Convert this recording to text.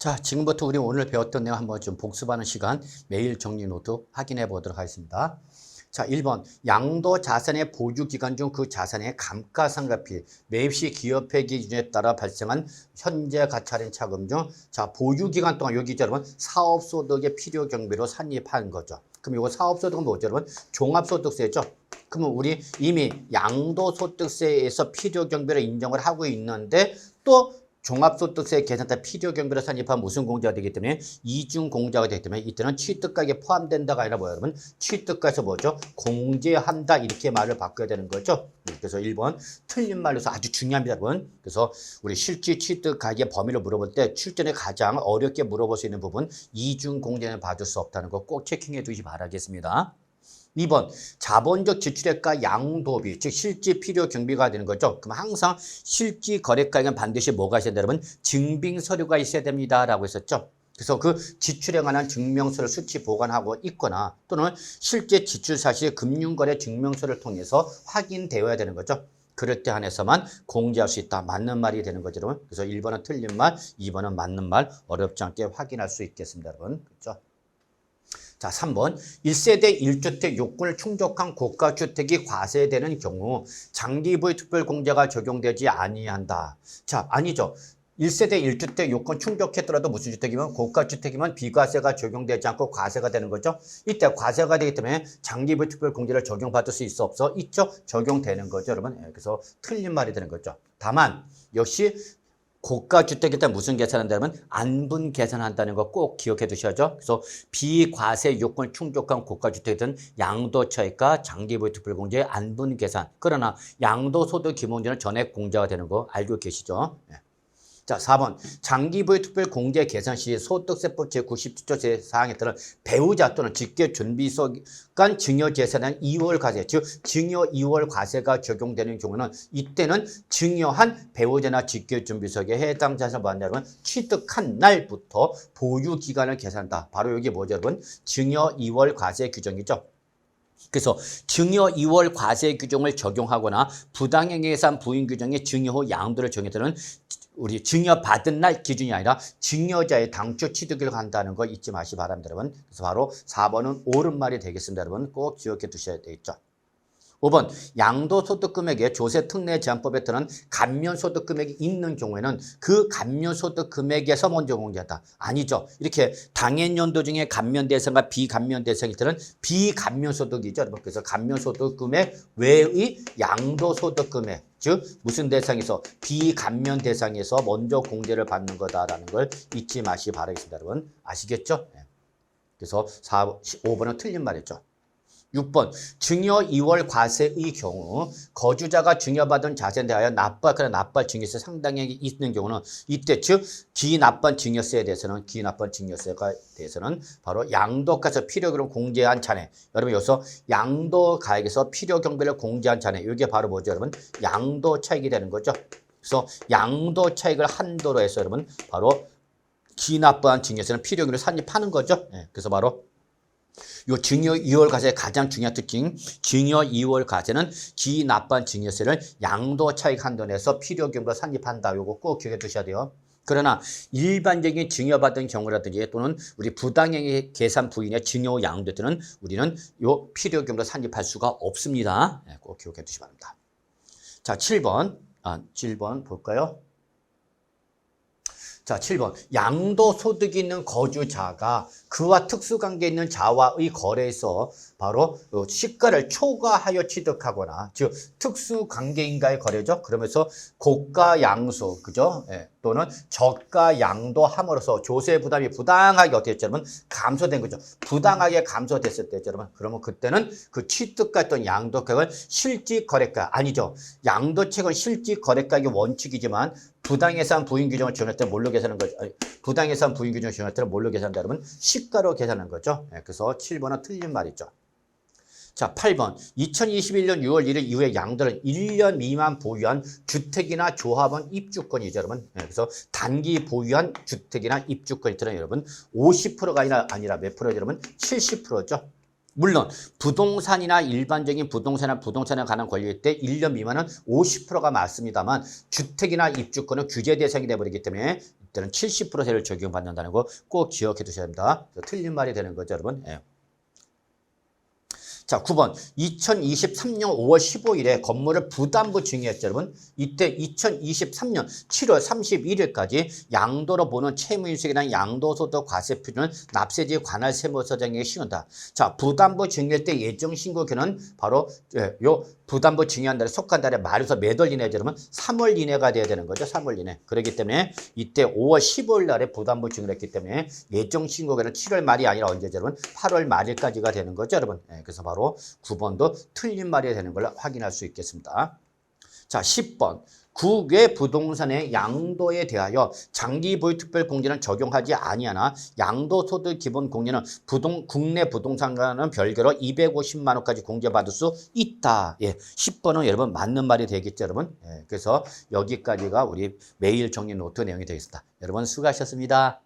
자, 지금부터 우리 오늘 배웠던 내용 한번 좀 복습하는 시간, 매일 정리 노트 확인해 보도록 하겠습니다. 자, 1번. 양도 자산의 보유 기간 중 그 자산의 감가상각비, 매입 시 기업회 기준에 따라 발생한 현재 가치 할인 차금 중, 자, 보유 기간 동안 여기 여러분 사업소득의 필요 경비로 산입한 거죠. 그럼 이거 사업소득은 뭐죠, 여러분? 종합소득세죠. 그러면 우리 이미 양도소득세에서 필요 경비를 인정을 하고 있는데 또 종합소득세 계산타 필요경비로 산입한 무슨 공제가 되기 때문에 이중공제가 되기 때문에 이때는 취득가액에 포함된다가 아니라 뭐야 여러분? 취득가에서 뭐죠? 공제한다 이렇게 말을 바꿔야 되는 거죠. 그래서 1번 틀린 말로서 아주 중요합니다 여러분. 그래서 우리 실질 취득가액의 범위를 물어볼 때 출전에 가장 어렵게 물어볼 수 있는 부분 이중공제는 봐줄 수 없다는 거 꼭 체킹해 두시기 바라겠습니다. 2번 자본적 지출액과 양도비 즉 실질 필요 경비가 되는 거죠. 그럼 항상 실질 거래가액은 반드시 뭐가 있어야 돼요 여러분? 증빙 서류가 있어야 됩니다 라고 했었죠. 그래서 그 지출에 관한 증명서를 수치 보관하고 있거나 또는 실제 지출 사실 금융거래 증명서를 통해서 확인되어야 되는 거죠. 그럴 때 한해서만 공제할 수 있다. 맞는 말이 되는 거죠 여러분. 그래서 1번은 틀린 말, 2번은 맞는 말 어렵지 않게 확인할 수 있겠습니다 여러분. 그렇죠? 자, 3번 1세대 1주택 요건을 충족한 고가주택이 과세되는 경우 장기부의 특별공제가 적용되지 아니한다. 자, 아니죠. 1세대 1주택 요건 충족했더라도 무슨 주택이면 고가주택이면 비과세가 적용되지 않고 과세가 되는 거죠. 이때 과세가 되기 때문에 장기부의 특별공제를 적용받을 수 있어 없어? 있죠. 적용되는 거죠 여러분. 그래서 틀린 말이 되는 거죠. 다만 역시 고가주택일 때 무슨 계산한다면 안분 계산한다는 거 꼭 기억해 두셔야죠. 그래서 비과세 요건을 충족한 고가주택은 양도차익과 장기부의 특별공제 안분 계산. 그러나 양도소득 기본제는 전액 공제가 되는 거 알고 계시죠? 자, 4번 장기부의 특별공제 계산 시 소득세법 제97조 사항에 따른 배우자 또는 직계준비소간 증여재산은 2월 과세, 즉 증여 2월 과세가 적용되는 경우는 이때는 증여한 배우자나 직계준비소에 해당 자산을 만나면 취득한 날부터 보유기간을 계산한다. 바로 여기 뭐죠 여러분? 증여 2월 과세 규정이죠. 그래서 증여 2월 과세 규정을 적용하거나 부당행위예산 부인 규정의 증여 후 양도를 정해서는 우리 증여받은 날 기준이 아니라 증여자의 당초 취득을 한다는 거 잊지 마시기 바랍니다 여러분. 그래서 바로 4번은 옳은 말이 되겠습니다 여러분. 꼭 기억해 두셔야 되겠죠. 5번 양도소득금액에 조세특례제한법에 따른 감면소득금액이 있는 경우에는 그 감면소득금액에서 먼저 공제한다. 아니죠. 이렇게 당해연도 중에 감면대상과 비감면대상이 따른 비감면소득이죠. 그래서 감면소득금액 외의 양도소득금액 즉 무슨 대상에서 비감면 대상에서 먼저 공제를 받는 거다라는 걸 잊지 마시기 바라겠습니다. 여러분 아시겠죠? 그래서 5번은 틀린 말이죠. 6번 증여 2월 과세의 경우 거주자가 증여받은 자산에 대하여 납부할 납부할 증여세 상당액이 있는 경우는 이때 즉 기납한 증여세에 대해서는 바로 양도가에서 필요경비를 공제한 잔액. 여러분 여기서 양도가액에서 필요경비를 공제한 잔액. 이게 바로 뭐죠 여러분? 양도차익이 되는 거죠. 그래서 양도차익을 한도로 해서 여러분 바로 기납한 증여세는 필요경비를 산입하는 거죠. 그래서 바로 요 증여 2월 과세의 가장 중요한 특징, 증여 2월 과세는 기납한 증여세를 양도차익 한도 내에서 필요경비로 산입한다. 요거 꼭 기억해 두셔야 돼요. 그러나 일반적인 증여받은 경우라든지 또는 우리 부당행위 계산 부인의 증여 양도 때는 우리는 요 필요경비로 산입할 수가 없습니다. 꼭 기억해 두시기 바랍니다. 자, 7번 볼까요? 자, 7번. 양도소득이 있는 거주자가 그와 특수관계 있는 자와의 거래에서 바로 시가를 초과하여 취득하거나 즉 특수관계인과의 거래죠. 그러면서 고가양수 그죠? 또는 저가양도함으로써 조세 부담이 부당하게 어떻게 했죠 여러분? 감소된 거죠. 부당하게 감소됐을 때 여러분 그러면 그때는 그 취득가 또는 양도가액을 실질 거래가 아니죠. 양도책은 실질 거래가액의 원칙이지만 부당예산 부인 규정을 적용할 때 뭘로 계산하는 거죠? 부당예산 부인 규정을 적용할 때는 뭘로 계산한다 여러분? 시가로 계산하는 거죠. 그래서 7번은 틀린 말이죠. 자, 8번. 2021년 6월 1일 이후에 양도는 1년 미만 보유한 주택이나 조합원 입주권이죠, 여러분. 그래서 단기 보유한 주택이나 입주권이 들은 여러분 50%가 아니라 몇 프로죠, 여러분? 70%죠. 물론 부동산이나 일반적인 부동산에 관한 권리일 때 1년 미만은 50%가 맞습니다만 주택이나 입주권은 규제 대상이 되어버리기 때문에 이때는 70% 세율 적용받는다는 거 꼭 기억해 두셔야 됩니다. 틀린 말이 되는 거죠, 여러분. 예. 자, 9번. 2023년 5월 15일에 건물을 부담부 증여했죠, 여러분. 이때 2023년 7월 31일까지 양도로 보는 채무인수에 대한 양도소득 과세표준은 납세지 관할 세무서장에게 신고한다. 자, 부담부 증여할 때 예정 신고기는 바로 요 부담부 증여한 달에 속한 달에 말해서 몇 월 이내죠, 여러분? 3월 이내가 돼야 되는 거죠, 3월 이내. 그렇기 때문에 이때 5월 15일 날에 부담부 증여를 했기 때문에 예정 신고기는 7월 말이 아니라 언제죠, 여러분? 8월 말일까지가 되는 거죠, 여러분. 그래서 바로 9번도 틀린 말이 되는 걸 확인할 수 있겠습니다. 자, 10번. 국외 부동산의 양도에 대하여 장기 보유 특별 공제는 적용하지 아니하나 양도소득 기본 공제는 국내 부동산과는 별개로 250만 원까지 공제받을 수 있다. 예, 10번은 여러분 맞는 말이 되겠죠, 여러분. 예, 그래서 여기까지가 우리 매일 정리 노트 내용이 되겠습니다. 여러분 수고하셨습니다.